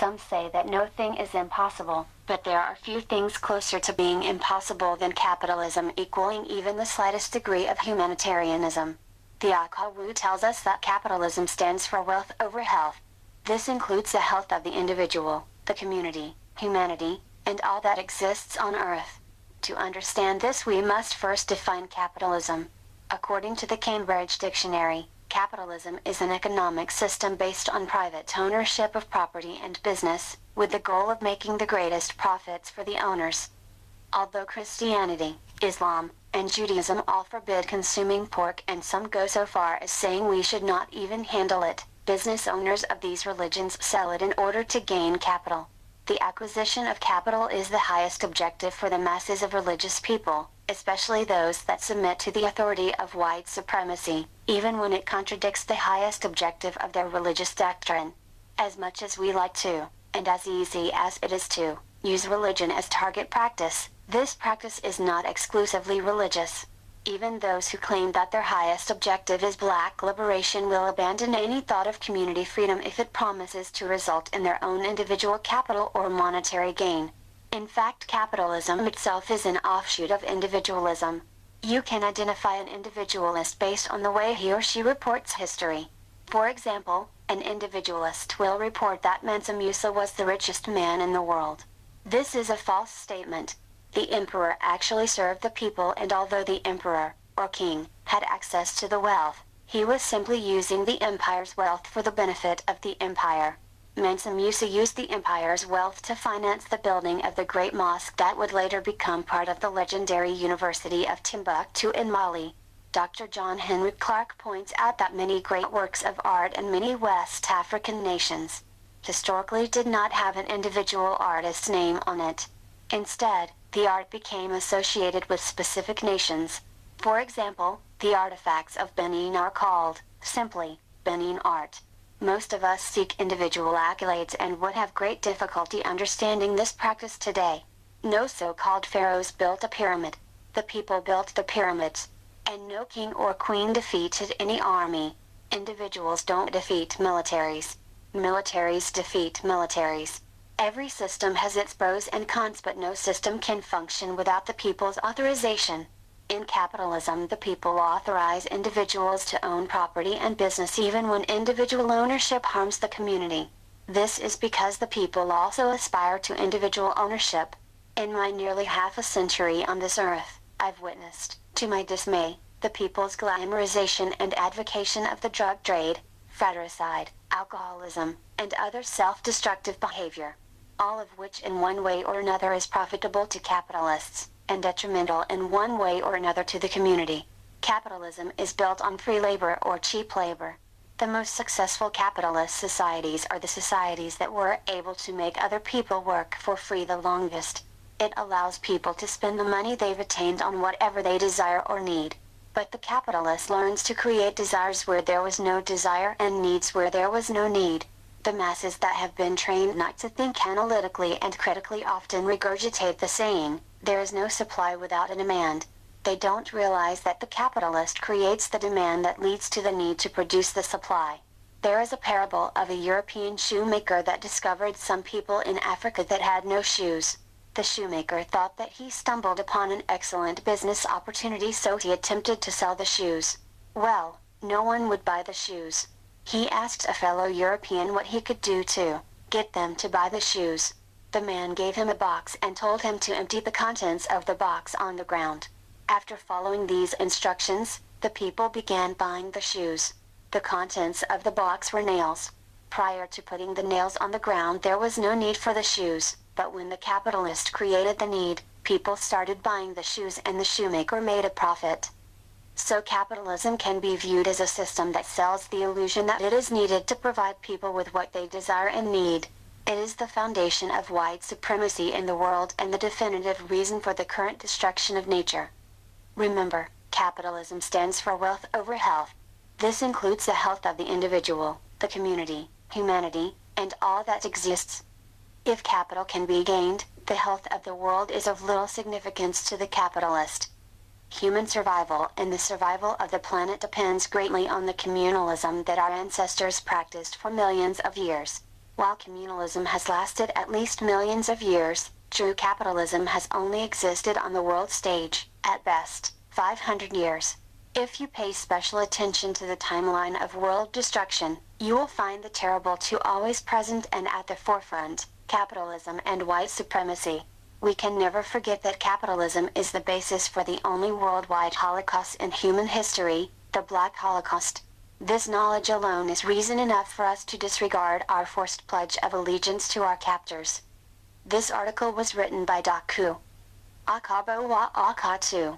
Some say that no thing is impossible, but there are few things closer to being impossible than capitalism equaling even the slightest degree of humanitarianism. The Akal Wu tells us that capitalism stands for wealth over health. This includes the health of the individual, the community, humanity, and all that exists on Earth. To understand this, we must first define capitalism. According to the Cambridge Dictionary, capitalism is an economic system based on private ownership of property and business, with the goal of making the greatest profits for the owners. Although Christianity, Islam, and Judaism all forbid consuming pork, and some go so far as saying we should not even handle it, business owners of these religions sell it in order to gain capital. The acquisition of capital is the highest objective for the masses of religious people, especially those that submit to the authority of white supremacy, even when it contradicts the highest objective of their religious doctrine. As much as we like to, and as easy as it is to, use religion as target practice, this practice is not exclusively religious. Even those who claim that their highest objective is black liberation will abandon any thought of community freedom if it promises to result in their own individual capital or monetary gain. In fact, capitalism itself is an offshoot of individualism. You can identify an individualist based on the way he or she reports history. For example, an individualist will report that Mansa Musa was the richest man in the world. This is a false statement. The emperor actually served the people, and although the emperor, or king, had access to the wealth, he was simply using the empire's wealth for the benefit of the empire. Mansa Musa used the empire's wealth to finance the building of the great mosque that would later become part of the legendary University of Timbuktu in Mali. Dr. John Henrik Clarke points out that many great works of art in many West African nations historically did not have an individual artist's name on it. Instead, the art became associated with specific nations. For example, the artifacts of Benin are called, simply, Benin art. Most of us seek individual accolades and would have great difficulty understanding this practice today. No so-called pharaohs built a pyramid. The people built the pyramids. And no king or queen defeated any army. Individuals don't defeat militaries. Militaries defeat militaries. Every system has its pros and cons, but no system can function without the people's authorization. In capitalism, the people authorize individuals to own property and business even when individual ownership harms the community. This is because the people also aspire to individual ownership. In my nearly half a century on this earth, I've witnessed, to my dismay, the people's glamorization and advocacy of the drug trade, fratricide, alcoholism, and other self-destructive behavior. All of which in one way or another is profitable to capitalists, and detrimental in one way or another to the community. Capitalism is built on free labor or cheap labor. The most successful capitalist societies are the societies that were able to make other people work for free the longest. It allows people to spend the money they've attained on whatever they desire or need. But the capitalist learns to create desires where there was no desire and needs where there was no need. The masses that have been trained not to think analytically and critically often regurgitate the saying, there is no supply without a demand. They don't realize that the capitalist creates the demand that leads to the need to produce the supply. There is a parable of a European shoemaker that discovered some people in Africa that had no shoes. The shoemaker thought that he stumbled upon an excellent business opportunity, so he attempted to sell the shoes. Well, no one would buy the shoes. He asked a fellow European what he could do to get them to buy the shoes. The man gave him a box and told him to empty the contents of the box on the ground. After following these instructions, the people began buying the shoes. The contents of the box were nails. Prior to putting the nails on the ground, there was no need for the shoes, but when the capitalist created the need, people started buying the shoes and the shoemaker made a profit. So capitalism can be viewed as a system that sells the illusion that it is needed to provide people with what they desire and need. It is the foundation of white supremacy in the world and the definitive reason for the current destruction of nature. Remember, capitalism stands for wealth over health. This includes the health of the individual, the community, humanity, and all that exists. If capital can be gained, the health of the world is of little significance to the capitalist. Human survival and the survival of the planet depends greatly on the communalism that our ancestors practiced for millions of years. While communalism has lasted at least millions of years, true capitalism has only existed on the world stage, at best, 500 years. If you pay special attention to the timeline of world destruction, you will find the terrible two always present and at the forefront: capitalism and white supremacy. We can never forget that capitalism is the basis for the only worldwide Holocaust in human history, the Black Holocaust. This knowledge alone is reason enough for us to disregard our forced pledge of allegiance to our captors. This article was written by Daku Akabo wa Akatsu.